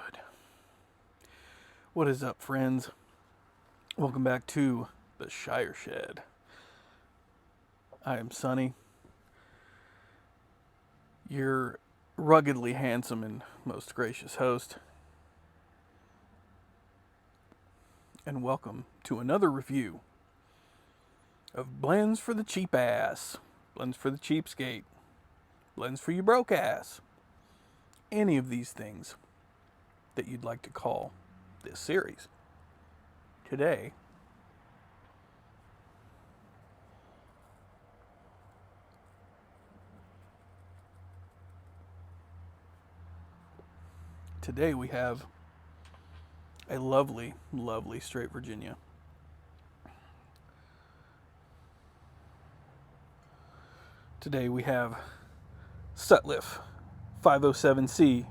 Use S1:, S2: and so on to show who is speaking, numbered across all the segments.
S1: good. What is up, friends? Welcome back to the Shire Shed. I am Sonny, your ruggedly handsome and most gracious host. And welcome to another review of blends for the cheap ass, blends for the cheapskate, blends for you broke ass. Any of these things that you'd like to call this series. Today, we have a lovely, lovely straight Virginia. Today we have Sutliff 507C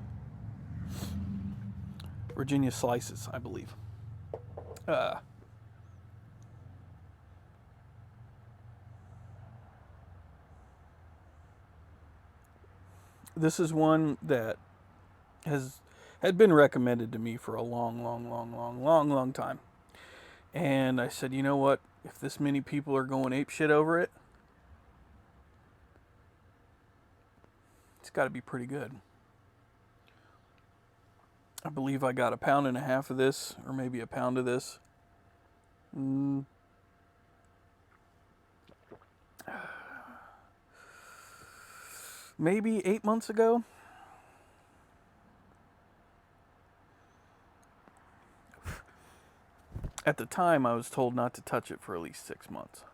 S1: Virginia slices, I believe. This is one that had been recommended to me for a long time. And I said, you know what? If this many people are going ape shit over it, it's got to be pretty good. I believe I got 1.5 pounds of this, or maybe a pound of this. Maybe 8 months ago. At the time, I was told not to touch it for at least 6 months.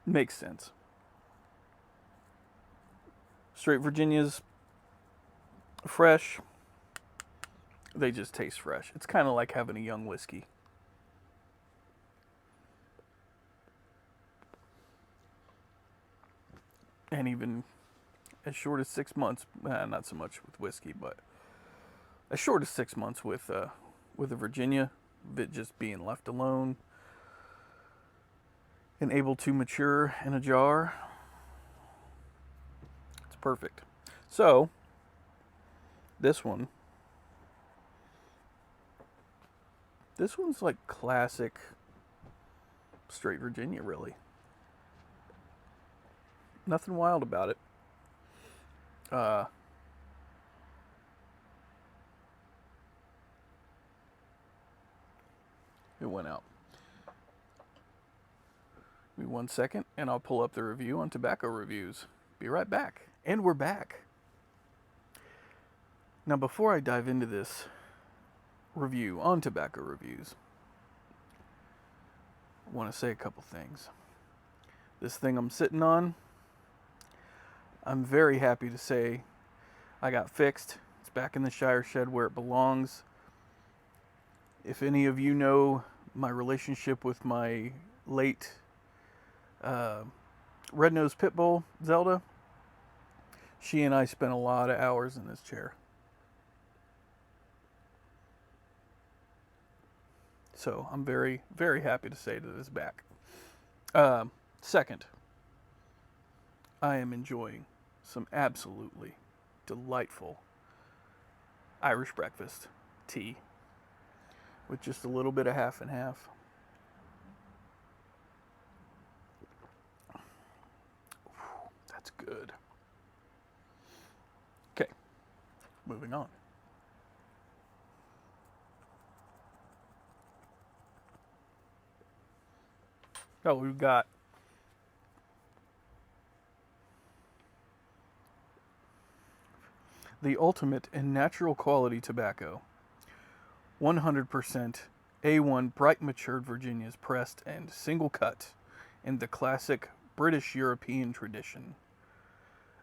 S1: Makes sense. Straight Virginias, fresh. They just taste fresh. It's kind of like having a young whiskey. And even as short as 6 months, not so much with whiskey, but as short as 6 months with a Virginia, of it just being left alone and able to mature in a jar, it's perfect. So this one's like classic straight Virginia, really. Nothing wild about it. It went out. Give me 1 second, and I'll pull up the review on Tobacco Reviews. Be right back. And we're back. Now, before I dive into this review on Tobacco Reviews, I want to say a couple things. This thing I'm sitting on, I'm very happy to say I got fixed. It's back in the Shire Shed where it belongs. If any of you know my relationship with my late red-nosed pit bull, Zelda, she and I spent a lot of hours in this chair. So I'm very, very happy to say that it's back. Second, I am enjoying some absolutely delightful Irish breakfast tea with just a little bit of half and half. That's good. Okay, moving on. Oh, we've got the ultimate and natural quality tobacco. 100% A1 bright matured Virginias pressed and single cut in the classic British European tradition.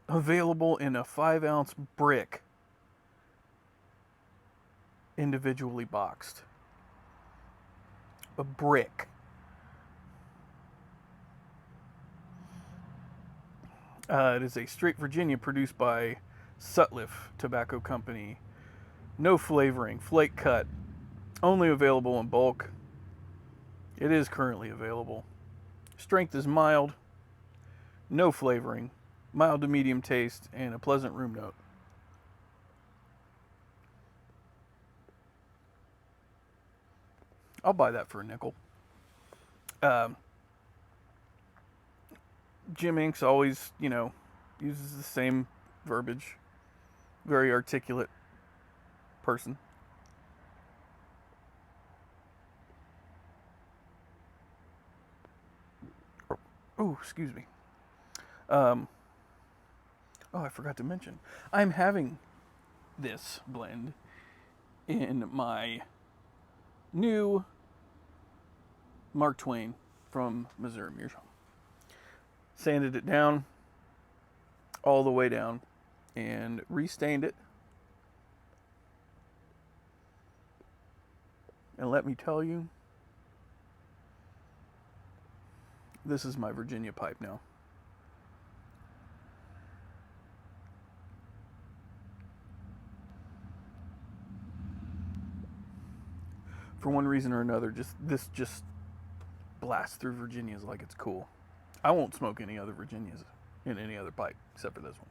S1: Available in a 5-ounce brick, individually boxed. A brick. It is a straight Virginia produced by Sutliff Tobacco Company. No flavoring, flake cut, only available in bulk. It is currently available. Strength is mild, no flavoring, mild to medium taste, and a pleasant room note. I'll buy that for a nickel. Um, Jim Inks always, uses the same verbiage. Very articulate person. Oh, excuse me. Um, I forgot to mention. I'm having this blend in my new Mark Twain from Missouri Meerschaum. Sanded it down all the way down and restained it. And let me tell you, this is my Virginia pipe now. For one reason or another, this blasts through Virginias like it's cool. I won't smoke any other Virginias in any other pipe except for this one.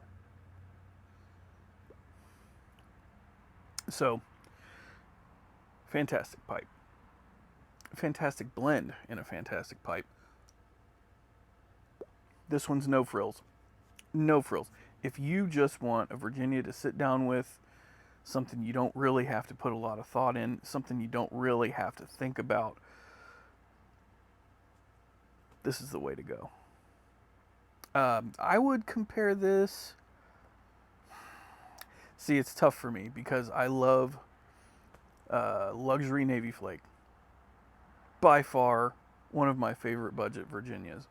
S1: So, fantastic pipe. Fantastic blend in a fantastic pipe. This one's no frills. No frills. If you just want a Virginia to sit down with, something you don't really have to put a lot of thought in, something you don't really have to think about, this is the way to go. I would compare this. See, it's tough for me because I love luxury Navy Flake. By far, one of my favorite budget Virginias.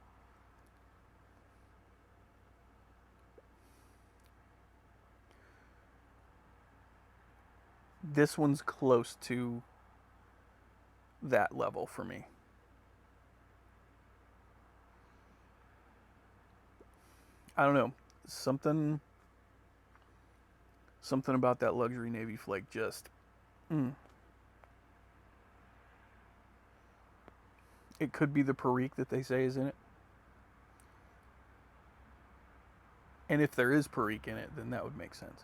S1: This one's close to that level for me. I don't know. Something about that luxury Navy Flake just It could be the Perique that they say is in it. And if there is Perique in it, then that would make sense.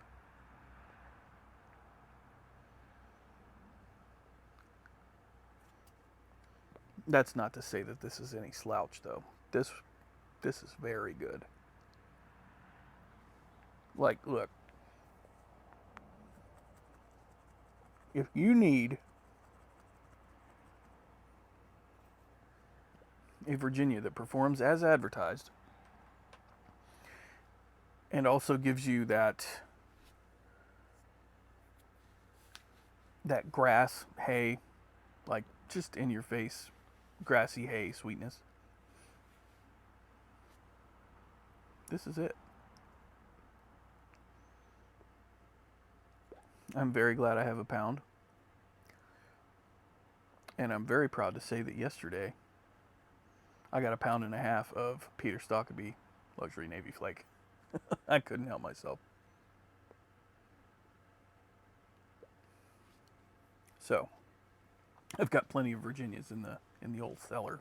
S1: That's not to say that this is any slouch, though. This is very good. Like, look. If you need a Virginia that performs as advertised and also gives you that grass, hay, like just in your face, grassy hay sweetness, this is it. I'm very glad I have a pound. And I'm very proud to say that yesterday I got a pound and a half of Peter Stockeby Luxury Navy Flake. I couldn't help myself. So, I've got plenty of Virginias in the old cellar.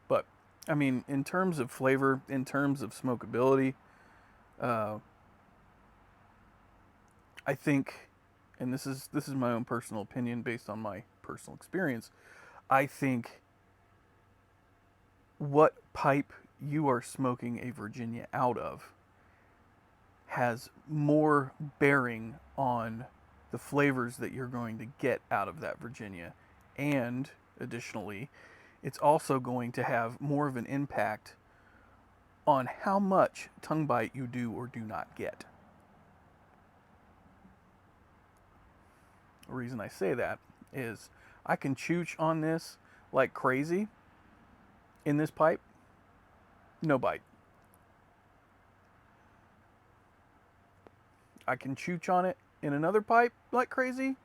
S1: But I mean, in terms of flavor, in terms of smokability, I think, and this is my own personal opinion based on my personal experience, I think what pipe you are smoking a Virginia out of has more bearing on the flavors that you're going to get out of that Virginia. And additionally, it's also going to have more of an impact on how much tongue bite you do or do not get. The reason I say that is I can chooch on this like crazy in this pipe, no bite. I can chooch on it in another pipe like crazy,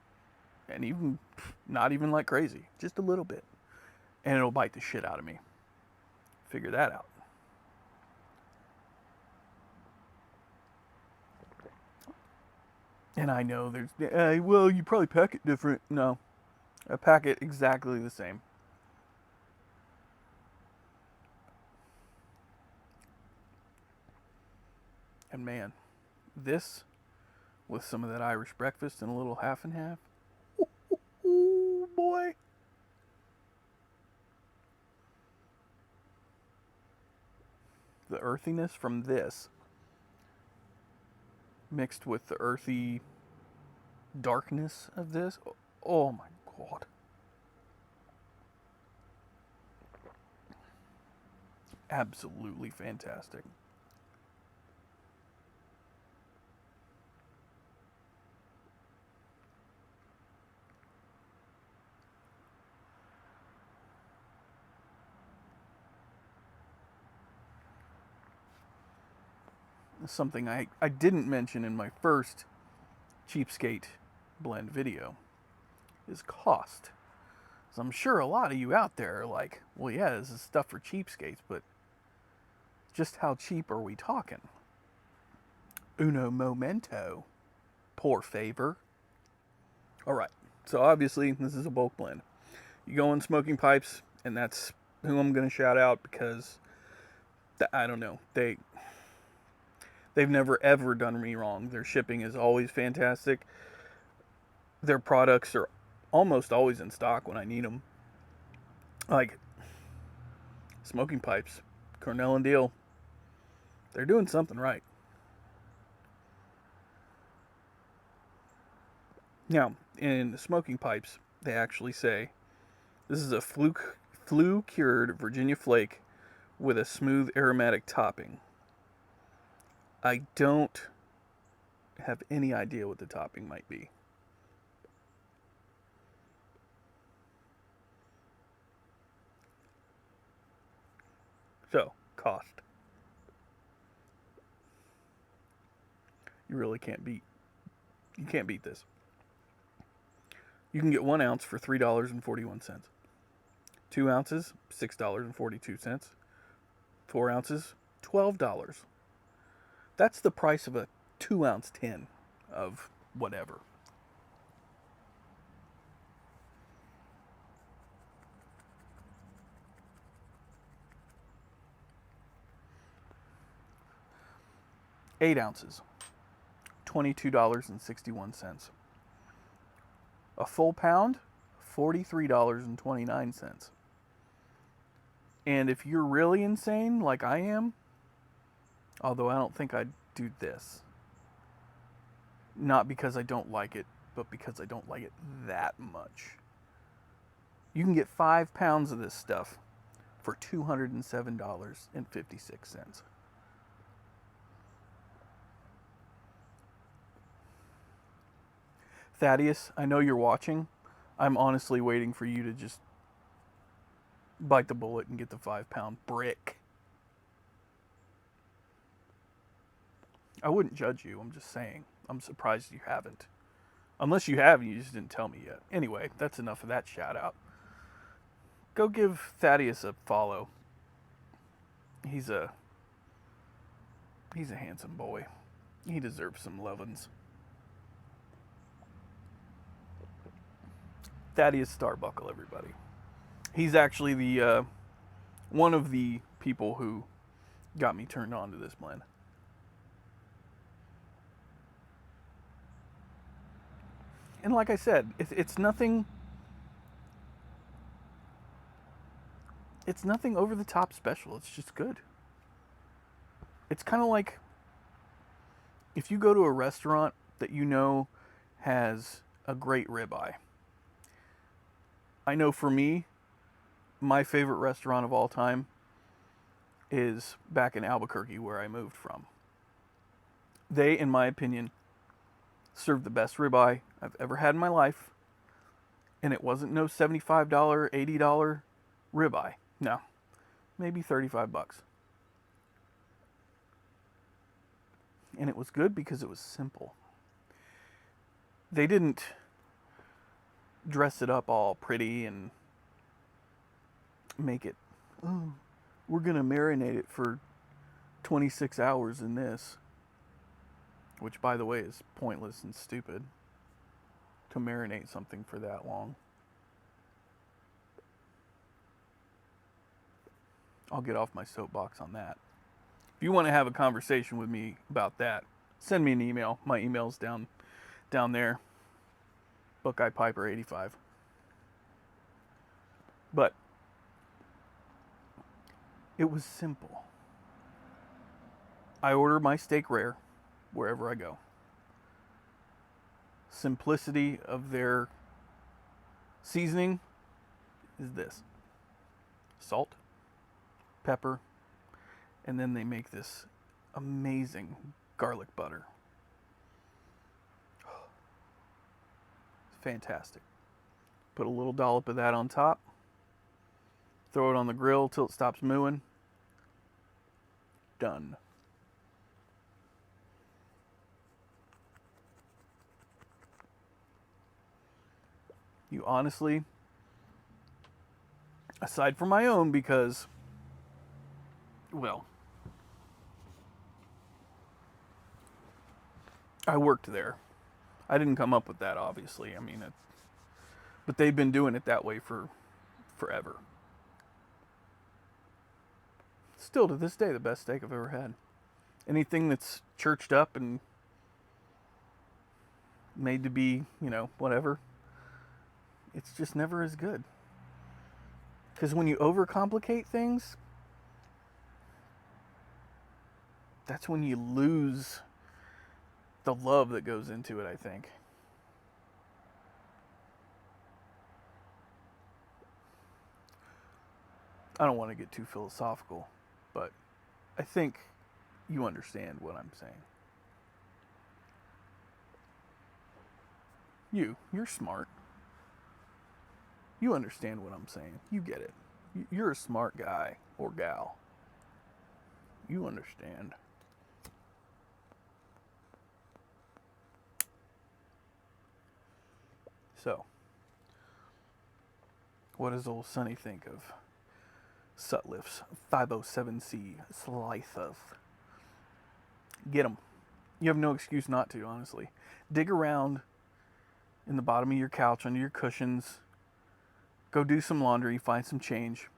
S1: and even not even like crazy, just a little bit, and it'll bite the shit out of me. Figure that out. And I know there's, well, you probably pack it different. No, I pack it exactly the same. And man, this with some of that Irish breakfast and a little half and half. Ooh, boy. The earthiness from this mixed with the earthy darkness of this. Oh my god. Absolutely fantastic. Something I didn't mention in my first Cheapskate blend video is cost. So I'm sure a lot of you out there are like, well, yeah, this is stuff for cheapskates, but just how cheap are we talking? Uno momento, por favor. All right, so obviously this is a bulk blend. You go in smoking pipes, and that's who I'm going to shout out because I don't know, they've never ever done me wrong. Their shipping is always fantastic. Their products are almost always in stock when I need them. Like smoking pipes, Cornell and Diehl, they're doing something right. Now, in the smoking pipes, they actually say this is a flue cured Virginia flake with a smooth aromatic topping. I don't have any idea what the topping might be. So, cost. You really can't beat. You can't beat this. You can get 1 ounce for $3.41. 2 ounces, $6.42. 4 ounces, $12. That's the price of a 2-ounce tin of whatever. Eight ounces, $22.61. A full pound, $43.29. And if you're really insane like I am, although I don't think I'd do this, not because I don't like it, but because I don't like it that much. You can get 5 pounds of this stuff for $207.56. Thaddeus, I know you're watching. I'm honestly waiting for you to just bite the bullet and get the 5-pound brick. I wouldn't judge you, I'm just saying. I'm surprised you haven't. Unless you have and you just didn't tell me yet. Anyway, that's enough of that shout out. Go give Thaddeus a follow. He's a handsome boy. He deserves some lovin's. Thaddeus Starbuckle, everybody. He's actually the one of the people who got me turned on to this blend. And like I said, it's nothing. It's nothing over the top special. It's just good. It's kind of like if you go to a restaurant that you know has a great ribeye. I know for me, my favorite restaurant of all time is back in Albuquerque, where I moved from. They, in my opinion, serve the best ribeye I've ever had in my life. And it wasn't no $75, $80 ribeye. No, maybe $35. And it was good because it was simple. They didn't dress it up all pretty and make it, oh, we're going to marinate it for 26 hours in this. Which, by the way, is pointless and stupid to marinate something for that long. I'll get off my soapbox on that. If you want to have a conversation with me about that, send me an email. My email's down there. Buckeye Piper 85. But it was simple. I order my steak rare wherever I go. Simplicity of their seasoning is this: salt, pepper, and then they make this amazing garlic butter. Fantastic. Put a little dollop of that on top. Throw it on the grill till it stops mooing. Done. You honestly, aside from my own, because, well, I worked there. I didn't come up with that, obviously. I mean, but they've been doing it that way for forever. Still to this day, the best steak I've ever had. Anything that's churched up and made to be, whatever, it's just never as good. Because when you overcomplicate things, that's when you lose the love that goes into it, I think. I don't want to get too philosophical, but I think you understand what I'm saying. You're smart. You understand what I'm saying. You get it. You're a smart guy or gal. You understand. So, what does old Sonny think of Sutliff's 507C Slythuff? Get them. You have no excuse not to, honestly. Dig around in the bottom of your couch, under your cushions. Go do some laundry, find some change.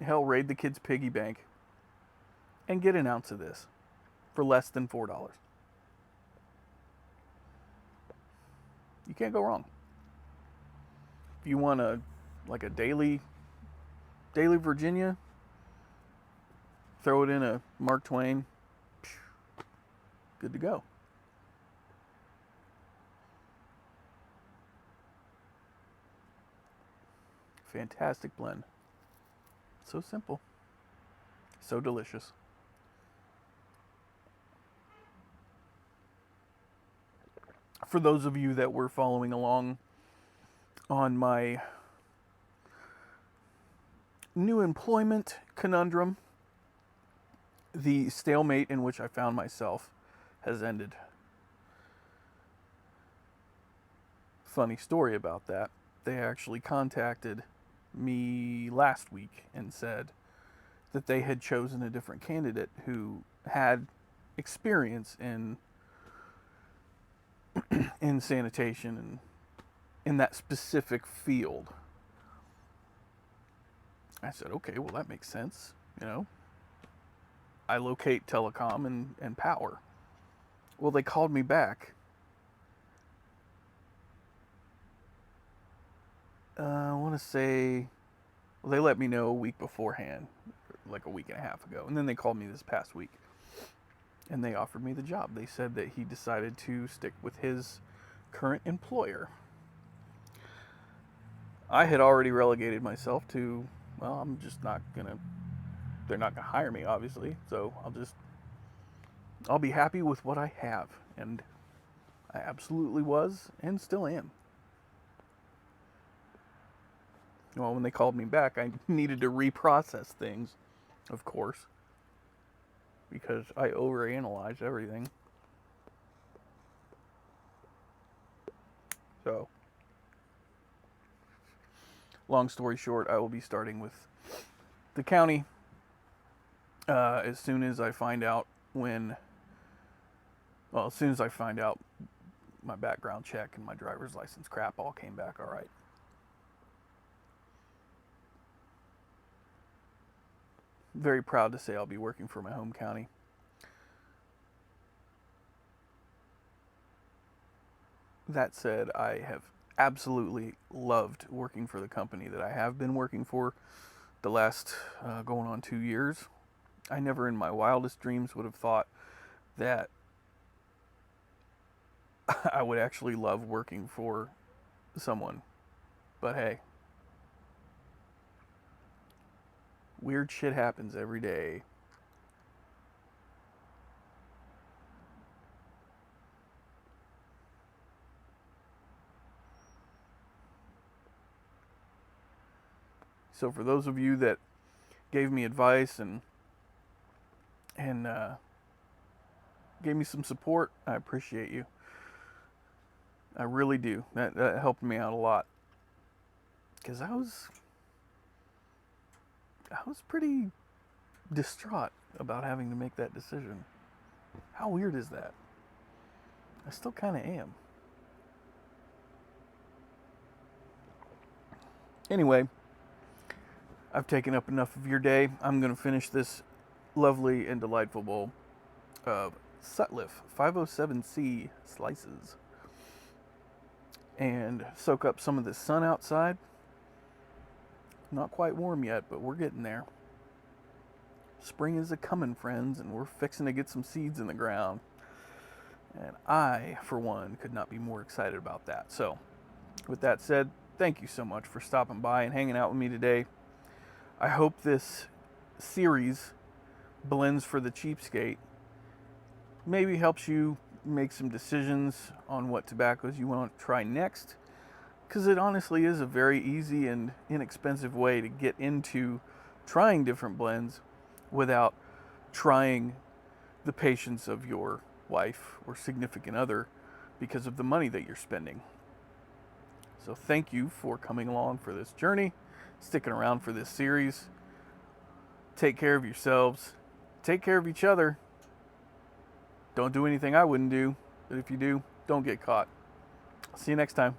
S1: Hell, raid the kid's piggy bank and get an ounce of this for less than $4. You can't go wrong. If you want a daily Virginia, throw it in a Mark Twain, good to go. Fantastic blend. So simple. So delicious. For those of you that were following along on my new employment conundrum, the stalemate in which I found myself has ended. Funny story about that. They actually contacted me last week and said that they had chosen a different candidate who had experience in sanitation and in that specific field. I said, okay, well, that makes sense. I locate telecom and power. Well, they called me back. I want to say, well, they let me know a week beforehand, like a week and a half ago. And then they called me this past week. And they offered me the job. They said that he decided to stick with his current employer. I had already relegated myself to, well, I'm just not gonna, they're not gonna hire me, obviously. So I'll be happy with what I have. And I absolutely was and still am. Well, when they called me back, I needed to reprocess things, of course, because I overanalyze everything. So, long story short, I will be starting with the county as soon as I find out as soon as I find out my background check and my driver's license crap all came back all right. very proud to say I'll be working for my home county. That said, I have absolutely loved working for the company that I have been working for the last going on 2 years. I never in my wildest dreams would have thought that I would actually love working for someone. But hey, weird shit happens every day. So for those of you that gave me advice and gave me some support, I appreciate you. I really do. That helped me out a lot. Because I was pretty distraught about having to make that decision. How weird is that? I still kind of am. Anyway, I've taken up enough of your day. I'm going to finish this lovely and delightful bowl of Sutliff 507C slices and soak up some of the sun outside. Not quite warm yet, but we're getting there. Spring is a-comin', friends, and we're fixing to get some seeds in the ground. And I, for one, could not be more excited about that. So, with that said, thank you so much for stopping by and hanging out with me today. I hope this series, Blends for the Cheapskate, maybe helps you make some decisions on what tobaccos you want to try next. Because it honestly is a very easy and inexpensive way to get into trying different blends without trying the patience of your wife or significant other because of the money that you're spending. So thank you for coming along for this journey, sticking around for this series. Take care of yourselves. Take care of each other. Don't do anything I wouldn't do, but if you do, don't get caught. See you next time.